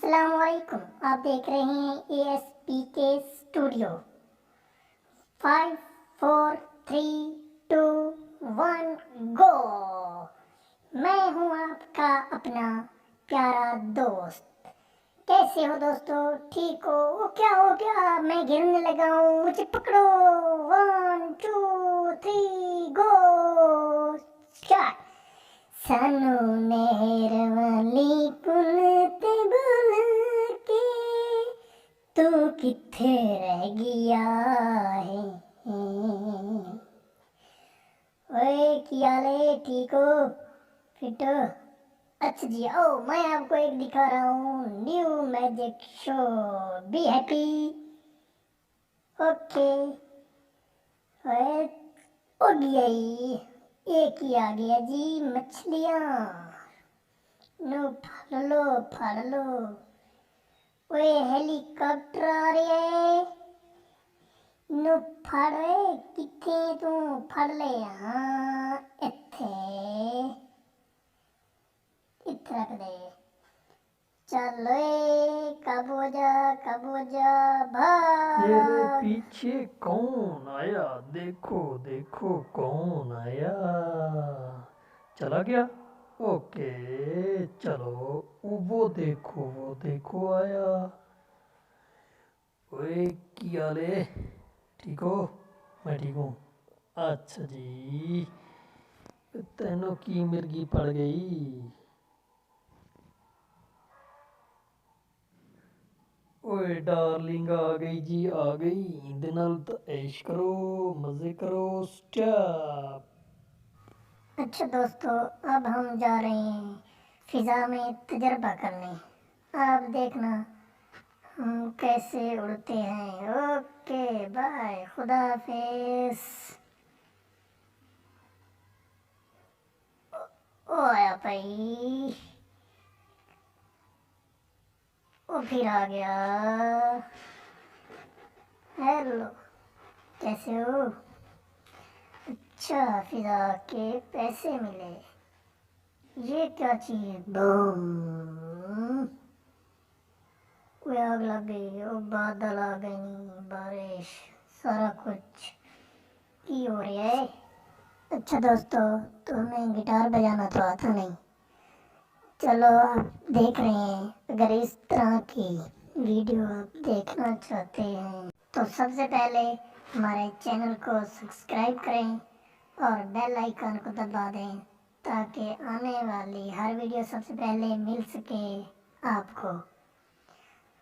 अस्सलामुअलैकुम। आप देख रहे हैं ASP के स्टूडियो। 5 4 3 2 1 गो। मैं हूं आपका अपना प्यारा दोस्त। कैसे हो दोस्तों? ठीक हो? वो क्या हो गया? मैं गिरने लगा हूं, मुझे पकड़ो। 1 2 3 गो स्टार्ट। सानू मेहर वाली कुलते बुला के तू किथे रह गया है। ओए क्या ले, ठीक हो? फिट हो? अच्छा जी, ओ मैं आपको एक दिखा रहा हूँ new magic show. Be happy. Okay. ओए ओ गया ही, एक ही आ गया जी, मछलियाँ। नो फाड़ लो फाड़ लो। ओए हेलीकॉप्टर आ रही है। नो फाड़ रे, किथे तू फड़ ले। हाँ इथे इथे रख दे। चलो कब हो जा तेरे भाग। पीछे कौन आया? देखो देखो कौन आया। चला गया। ओके चलो। वो देखो आया। ओए क्या ले, ठीक हो? मैं ठीक हूँ। अच्छा जी, तेनों की मिर्गी पड़ गई। ओए डार्लिंग आ गई जी, आ गई। इंदे नाल तो ऐश करो, मजे करो। स्टॉप। अच्छा दोस्तों, अब हम जा रहे हैं फिजा में तजर्बा करने। आप देखना हम कैसे उड़ते हैं। ओके बाय, खुदा हाफिज। ओ आया भाई, ओ फिर आ गया। हेलो, कैसे हो? अच्छा, फिजा के पैसे मिले। ये क्या चीज? बम। कोई आग लग गई, ओ बादल आ गई, बारिश, सारा कुछ की हो रहा है। अच्छा दोस्तों, तो हमें गिटार बजाना तो आता नहीं। चलो आप देख रहे हैं, अगर इस तरह की वीडियो आप देखना चाहते हैं तो सबसे पहले हमारे चैनल को सब्सक्राइब करें और बेल आइकन को दबा दें ताकि आने वाली हर वीडियो सबसे पहले मिल सके आपको।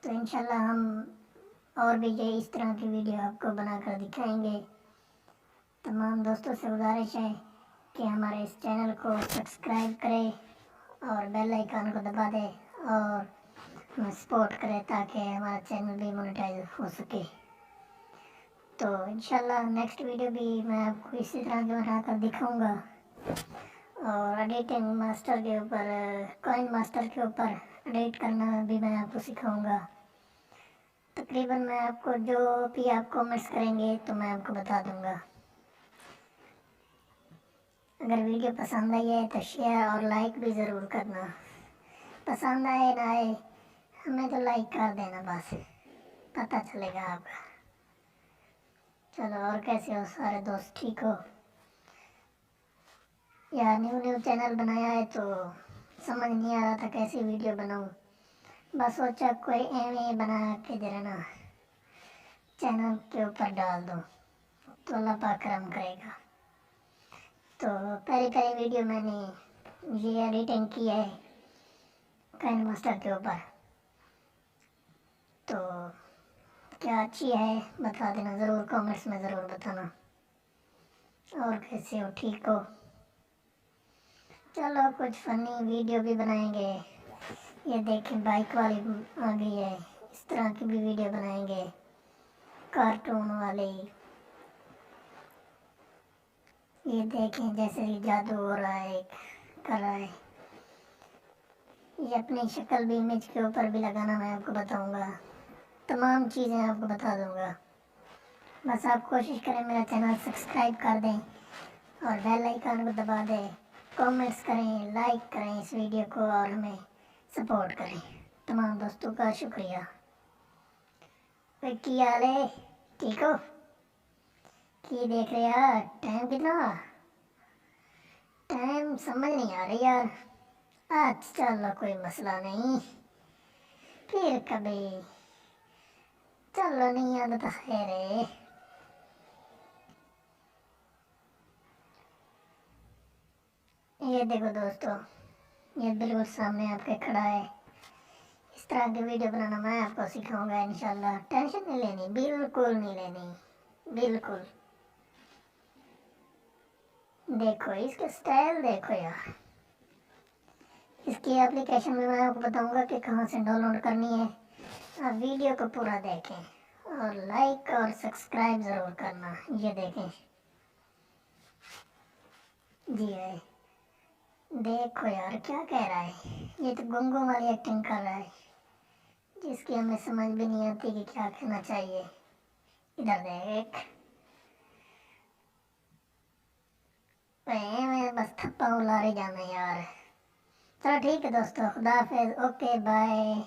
तो इंशाल्लाह हम और भी ये इस तरह की वीडियो आपको बनाकर दिखाएंगे। तमाम दोस्तों से गुजारिश है कि हमारे इस चैनल को सब्सक्राइब करें और बेल आइकन को दबा दें और हमें सपोर्ट करें ताकि हमारा चैनल भी मोनेटाइज हो सके। तो इंशाल्लाह नेक्स्ट वीडियो भी मैं आपको इसी तरह के बनाकर दिखाऊंगा और एडिटिंग मास्टर के ऊपर, कॉइन मास्टर के ऊपर एडिट करना भी मैं आपको सिखाऊंगा। तकरीबन मैं आपको जो भी आप कमेंट्स करेंगे तो मैं आपको बता दूंगा। अगर वीडियो पसंद आई है तो शेयर और लाइक भी ज़रूर करना। पसंद आए ना आए, हमें तो लाइक कर देना, बस पता चलेगा आपका। चलो, और कैसे हो सारे दोस्त? ठीक हो? यार न्यू चैनल बनाया है तो समझ नहीं आ रहा था कैसी वीडियो बनाऊं। बस सोचा कोई एवं बना के दे ना चैनल के ऊपर डाल दो तो अल्लाह पाक करम करेगा। तो पहली पहली वीडियो मैंने ये एडिटिंग की है काइन मास्टर के ऊपर। तो क्या अच्छी है बता देना ज़रूर, कमेंट्स में ज़रूर बताना। और कैसे हो? ठीक हो? चलो कुछ फनी वीडियो भी बनाएंगे। ये देखें बाइक वाली आ गई है, इस तरह की भी वीडियो बनाएंगे, कार्टून वाली। ये देखें जैसे कि जादू हो रहा है, कर रहा है। ये अपनी शक्ल भी इमेज के ऊपर भी लगाना मैं आपको बताऊंगा। तमाम चीज़ें आपको बता दूंगा। बस आप कोशिश करें मेरा चैनल सब्सक्राइब कर दें और बेल आइकन को दबा दें, कमेंट्स करें, लाइक करें इस वीडियो को और हमें सपोर्ट करें। तमाम दोस्तों का शुक्रिया। की हाल है, ठीक हो? की देख रहे यार, टाइम कितना? टाइम समझ नहीं आ रही यार। आज चलो कोई मसला नहीं, फिर कभी। चलो नहीं आता तो खैर है। ये देखो दोस्तों, ये बिल्कुल सामने आपके खड़ा है। इस तरह की वीडियो बनाना मैं आपको सिखाऊंगा इंशाल्लाह। टेंशन नहीं लेनी, बिल्कुल नहीं लेनी, बिल्कुल। देखो इसका स्टाइल देखो यार। इसकी एप्लीकेशन में मैं आपको बताऊंगा कि कहाँ से डाउनलोड करनी है। आप वीडियो को पूरा देखें और लाइक और सब्सक्राइब ज़रूर करना। ये देखें जी है, देखो यार क्या कह रहा है। ये तो गुंगों वाली एक्टिंग कर रहा है, जिसकी हमें समझ भी नहीं आती कि क्या कहना चाहिए। इधर देख, मैं बस थप्पा उला रही जाना यार। चलो ठीक है दोस्तों, खुदा हाफिज़, ओके बाय।